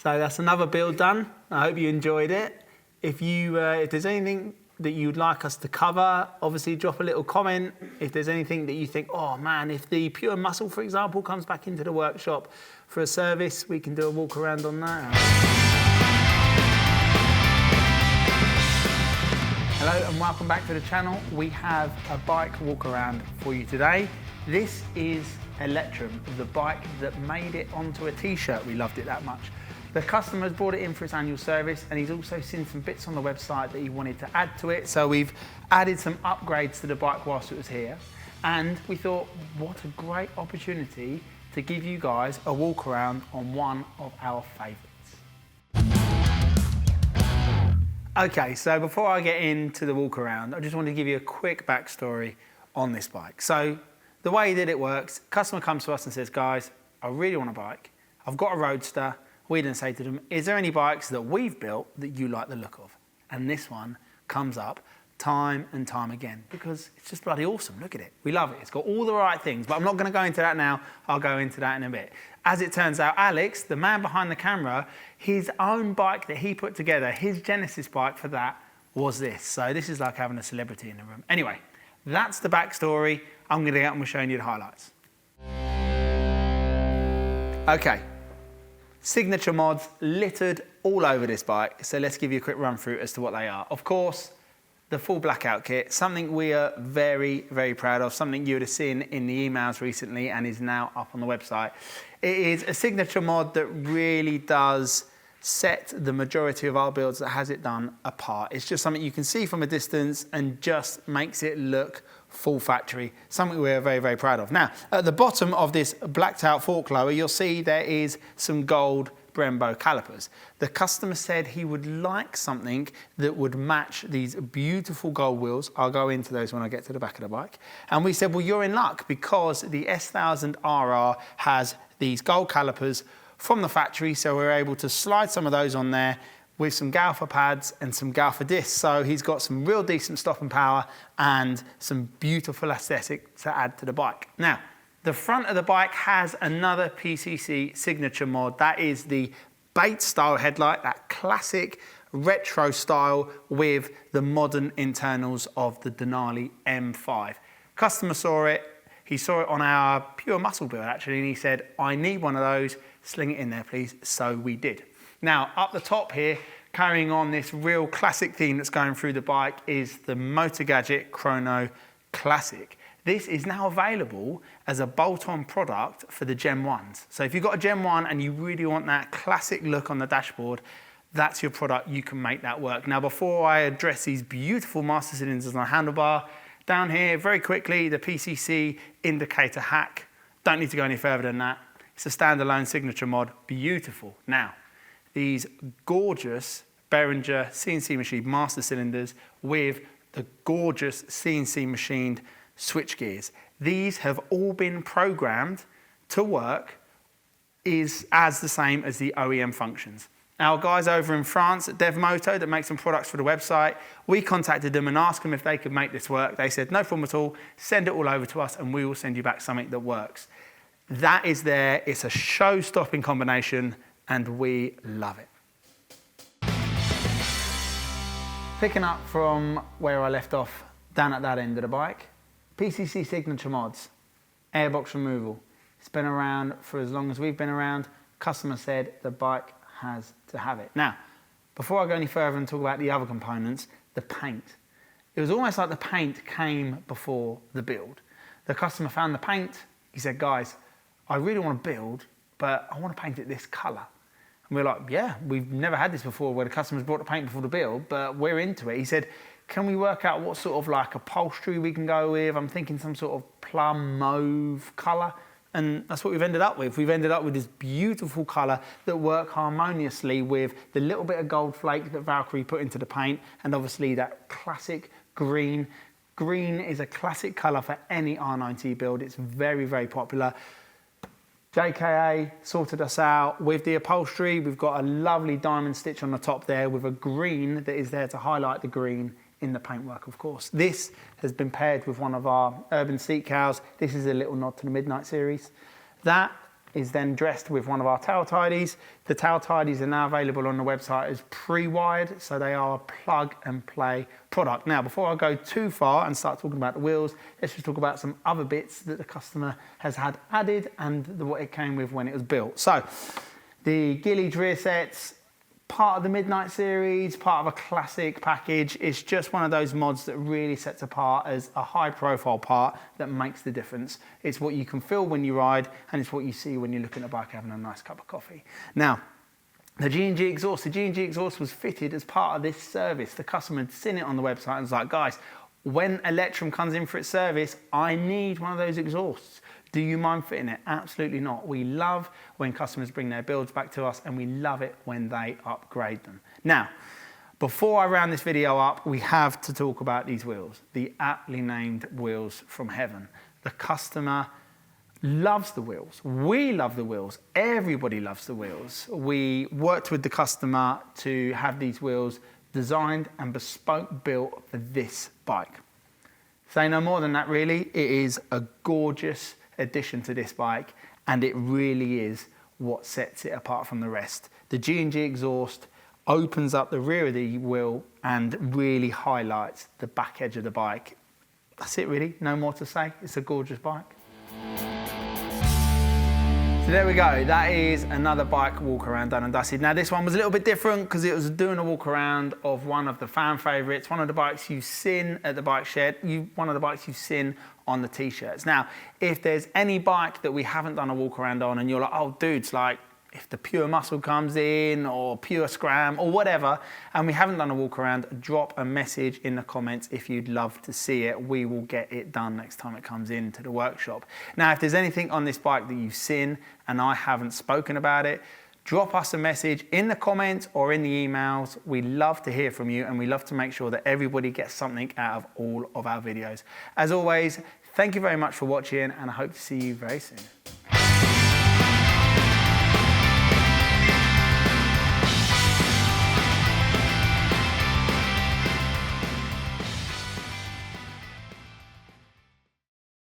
So that's another build done. I hope you enjoyed it. If there's anything that you'd like us to cover, obviously drop a little comment. If there's anything that you think, oh man, if the pure muscle, for example, comes back into the workshop for a service, we can do a walk around on that. Hello and welcome back to the channel. We have a bike walk around for you today. This is Electrum, the bike that made it onto a t-shirt. We loved it that much. The customer's brought it in for its annual service, and he's also seen some bits on the website that he wanted to add to it. So we've added some upgrades to the bike whilst it was here. And we thought, what a great opportunity to give you guys a walk around on one of our favorites. Okay, so before I get into the walk around, I just want to give you a quick backstory on this bike. So the way that it works, customer comes to us and says, guys, I really want a bike. I've got a Roadster. We then say to them, is there any bikes that we've built that you like the look of? And this one comes up time and time again because it's just bloody awesome. Look at it. We love it. It's got all the right things, but I'm not going to go into that now. I'll go into that in a bit. As it turns out, Alex, the man behind the camera, his own bike that he put together, his Genesis bike for that was this. So this is like having a celebrity in the room. Anyway, that's the backstory. I'm going to get on with showing you the highlights. Okay. Signature mods littered all over this bike, so let's give you a quick run through as to what they are. Of course, the full blackout kit, something we are very, very proud of, something you would have seen in the emails recently and is now up on the website. It is a signature mod that really does set the majority of our builds that has it done apart. It's just something you can see from a distance and just makes it look full factory, something we're very, very proud of. Now, at the bottom of this blacked out fork lower, you'll see there is some gold Brembo calipers. The customer said he would like something that would match these beautiful gold wheels. I'll go into those when I get to the back of the bike. And we said, well, you're in luck because the S1000 RR has these gold calipers from the factory, so we're able to slide some of those on there with some Galfa pads and some Galfa discs. So he's got some real decent stopping power and some beautiful aesthetic to add to the bike. Now, the front of the bike has another PCC signature mod. That is the Bait style headlight, that classic retro style with the modern internals of the Denali M5. Customer saw it. He saw it on our pure muscle build actually, and he said, I need one of those, sling it in there please. So we did. Now, up the top here, carrying on this real classic theme that's going through the bike is the Motor Gadget Chrono Classic. This is now available as a bolt-on product for the Gen 1s. So if you've got a Gen 1 and you really want that classic look on the dashboard, that's your product, you can make that work. Now, before I address these beautiful master cylinders on the handlebar, down here, very quickly, the PCC indicator hack. Don't need to go any further than that. It's a standalone signature mod, beautiful. Now, these gorgeous Behringer CNC machined master cylinders with the gorgeous CNC machined switch gears. These have all been programmed to work as the same as the OEM functions. Our guys over in France at DevMoto that make some products for the website, we contacted them and asked them if they could make this work. They said, no problem at all, send it all over to us and we will send you back something that works. That is there, it's a show-stopping combination and we love it. Picking up from where I left off, down at that end of the bike, PCC signature mods, airbox removal. It's been around for as long as we've been around. Customer said the bike has to have it. Now, before I go any further and talk about the other components, the paint. It was almost like the paint came before the build. The customer found the paint. He said, guys, I really want to build, but I want to paint it this color. And we're like, yeah, we've never had this before where the customer's brought the paint before the build, but we're into it. He said, can we work out what sort of like upholstery we can go with? I'm thinking some sort of plum mauve color. And that's what we've ended up with. We've ended up with this beautiful color that works harmoniously with the little bit of gold flake that Valkyrie put into the paint, and obviously that classic green. Green is a classic color for any R9T build. It's very, very popular. JKA sorted us out with the upholstery. We've got a lovely diamond stitch on the top there with a green that is there to highlight the green in the paintwork, of course. This has been paired with one of our urban seat cowls. This is a little nod to the Midnight series. That is then dressed with one of our tail tidies. The tail tidies are now available on the website as pre-wired, so they are a plug and play product. Now, before I go too far and start talking about the wheels, let's just talk about some other bits that the customer has had added and what it came with when it was built. So, the Gillies rear sets, part of the nineT series, part of a classic package. It's just one of those mods that really sets apart as a high profile part that makes the difference. It's what you can feel when you ride, and it's what you see when you're looking at a bike having a nice cup of coffee. Now, the G&G exhaust. The G&G exhaust was fitted as part of this service. The customer had seen it on the website and was like, guys, when Electrum comes in for its service, I need one of those exhausts. Do you mind fitting it? Absolutely not. We love when customers bring their builds back to us, and we love it when they upgrade them. Now, before I round this video up, we have to talk about these wheels, the aptly named wheels from heaven. The customer loves the wheels. We love the wheels. Everybody loves the wheels. We worked with the customer to have these wheels designed and bespoke built for this bike. Say no more than that, really. It is a gorgeous addition to this bike, and it really is what sets it apart from the rest. The G&G exhaust opens up the rear of the wheel and really highlights the back edge of the bike. That's it, really. No more to say. It's a gorgeous bike. So there we go. That is another bike walk around done and dusted. Now this one was a little bit different because it was doing a walk around of one of the fan favourites, one of the bikes you've seen at the bike shed, one of the bikes you've seen on the t-shirts. Now, if there's any bike that we haven't done a walk around on and you're like, oh dudes, like if the Pure Muscle comes in or Pure Scram or whatever, and we haven't done a walk around, drop a message in the comments if you'd love to see it. We will get it done next time it comes into the workshop. Now, if there's anything on this bike that you've seen and I haven't spoken about it, drop us a message in the comments or in the emails. We love to hear from you, and we love to make sure that everybody gets something out of all of our videos. As always, thank you very much for watching, and I hope to see you very soon.